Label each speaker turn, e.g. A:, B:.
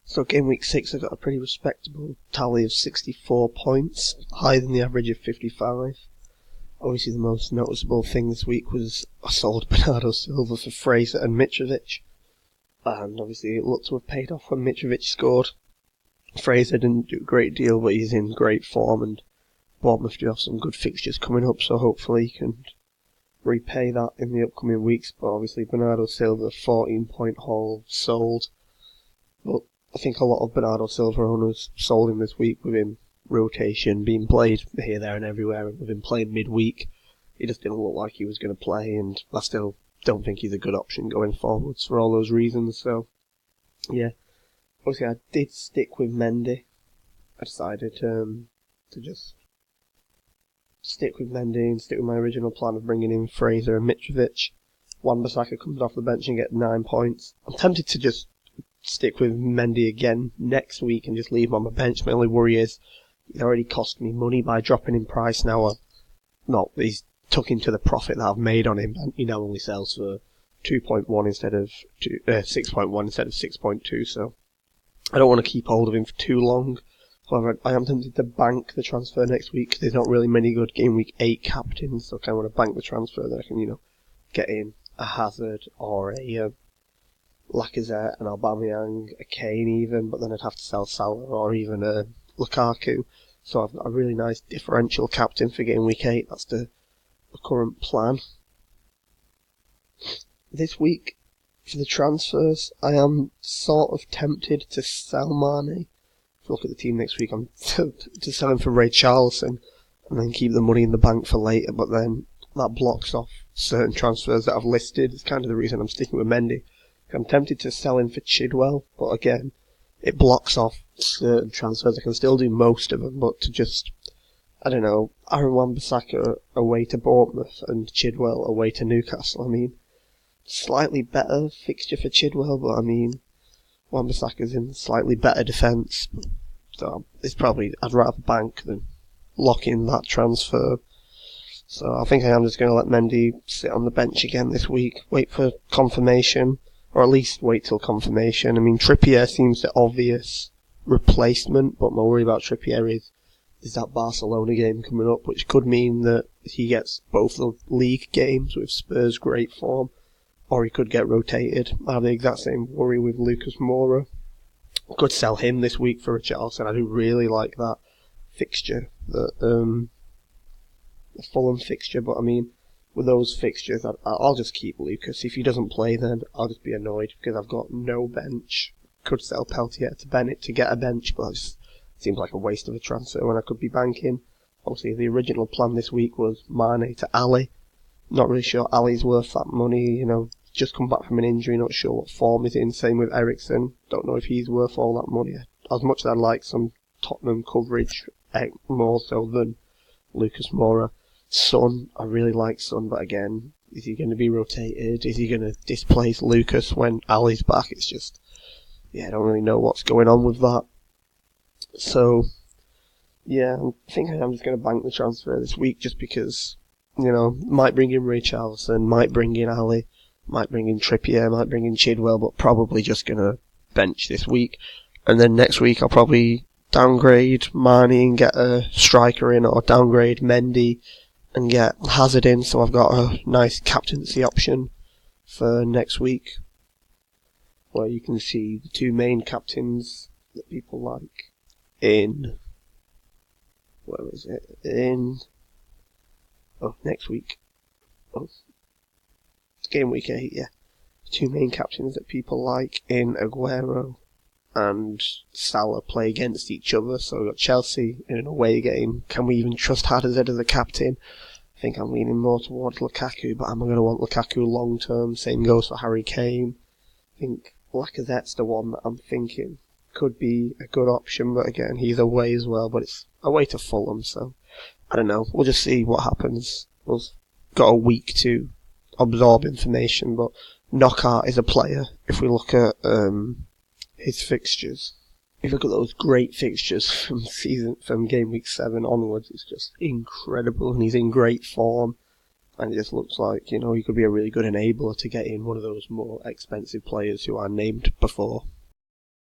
A: So game week 6 I got a pretty respectable tally of 64 points, higher than the average of 55. Obviously the most noticeable thing this week was I sold Bernardo Silva for Fraser and Mitrovic, and obviously it looked to have paid off when Mitrovic scored. Fraser didn't do a great deal, but he's in great form, and Bournemouth do have some good fixtures coming up, so hopefully he can repay that in the upcoming weeks. But obviously Bernardo Silva, 14-point haul, sold. But I think a lot of Bernardo Silva owners sold him this week with him rotation being played here, there and everywhere, and with him playing midweek. He just didn't look like he was going to play, and I still don't think he's a good option going forwards for all those reasons. So, yeah. Obviously I did stick with Mendy. I decided to just stick with Mendy and stick with my original plan of bringing in Fraser and Mitrovic. Wan-Bissaka comes off the bench and gets 9 points. I'm tempted to just stick with Mendy again next week and just leave him on my bench. My only worry is he's already cost me money by dropping in price now. He's took into the profit that I've made on him, and he now only sells for 2.1 instead of 6.1 instead of 6.2, so I don't want to keep hold of him for too long. However, I am tempted to bank the transfer next week because there's not really many good game week 8 captains, so I kind of want to bank the transfer that I can, get in a Hazard or a Lacazette, an Aubameyang, a Kane even, but then I'd have to sell Salah or even a Lukaku. So I've got a really nice differential captain for game week 8. That's the current plan. This week, for the transfers, I am sort of tempted to sell Mane. If you look at the team next week, I'm to sell him for Ray Charleston and then keep the money in the bank for later, but then that blocks off certain transfers that I've listed. It's kind of the reason I'm sticking with Mendy. I'm tempted to sell him for Chidwell, but again, it blocks off certain transfers. I can still do most of them, but to just, Aaron Wan-Bissaka away to Bournemouth and Chidwell away to Newcastle, slightly better fixture for Chidwell, but Wan-Bissaka's in slightly better defence, so it's probably, I'd rather bank than lock in that transfer. So I think I am just going to let Mendy sit on the bench again this week, wait for confirmation. Or at least wait till confirmation. Trippier seems the obvious replacement, but my worry about Trippier is that Barcelona game coming up, which could mean that he gets both the league games with Spurs' great form, or he could get rotated. I have the exact same worry with Lucas Moura. I could sell him this week for Richarlison. I do really like that fixture, the Fulham fixture, but with those fixtures, I'll just keep Lucas. If he doesn't play, then I'll just be annoyed because I've got no bench. Could sell Peltier to Bennett to get a bench, but it just seems like a waste of a transfer when I could be banking. Obviously, the original plan this week was Mane to Ali. Not really sure Ali's worth that money. Just come back from an injury, not sure what form he's in. Same with Eriksen. Don't know if he's worth all that money. As much as I'd like some Tottenham coverage, more so than Lucas Moura. Son, I really like Son, but again, is he going to be rotated? Is he going to displace Lucas when Ali's back? It's just, I don't really know what's going on with that. So, I think I'm just going to bank the transfer this week just because, might bring in Ray Charleston, might bring in Ali, might bring in Trippier, might bring in Chidwell, but probably just going to bench this week. And then next week I'll probably downgrade Mane and get a striker in, or downgrade Mendy and get Hazard in, so I've got a nice captaincy option for next week, where you can see the two main captains that people like next week. It's game week 8, yeah. The two main captains that people like in Aguero and Salah play against each other. So we've got Chelsea in an away game. Can we even trust Hazard as a captain? I think I'm leaning more towards Lukaku, but am I going to want Lukaku long term? Same goes for Harry Kane. I think Lacazette's the one that I'm thinking could be a good option, but again, he's away as well, but it's away to Fulham, so I don't know. We'll just see what happens. We've got a week to absorb information, but Knockout is a player. If we look at his fixtures, if you look at those great fixtures from game week 7 onwards, it's just incredible, and he's in great form, and it just looks like, he could be a really good enabler to get in one of those more expensive players who are named before.